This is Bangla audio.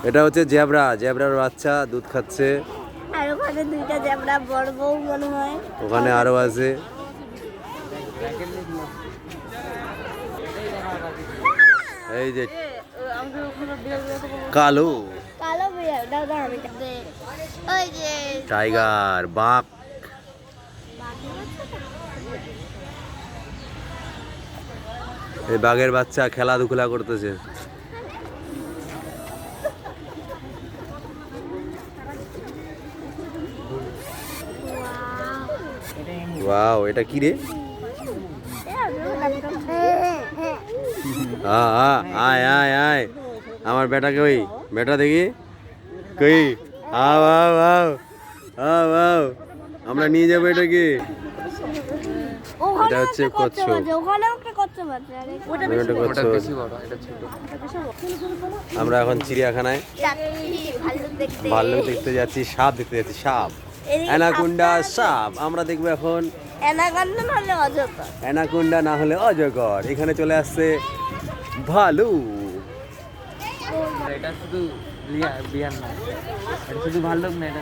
এটা হচ্ছে জেব্রা, জেব্রার বাচ্চা দুধ খাচ্ছে। আর ওখানে দুইটা জেব্রা বড় বউ মনে হয়, ওখানে আরো আছে। এই যে কালো কালো বিড়াল, দাও দাও আমি ওই যে টাইগার, বাঘ। এই বাঘের বাচ্চা খেলাধুলা করতেছে। ওয়াও, এটা কি রে? আয় আয় আয়, আমার বেটা কই? বেটা দেখি কই? আও আও আও আও আও, আমরা নিয়ে যাবো এটাকে। এটা হচ্ছে কচ্ছপ। আমরা এখন চিড়িয়াখানায় ভাল্লুক দেখতে যাচ্ছি, সাপ দেখতে যাচ্ছি, সাপ, অ্যানাকোন্ডা সাপ। আমরা দেখবো এখন অ্যানাকোন্ডা না হলে অজগর। এখানে চলে আসছে ভালু। এটা শুধু বিহার না, এটা শুধু ভাল্লুক না, এটা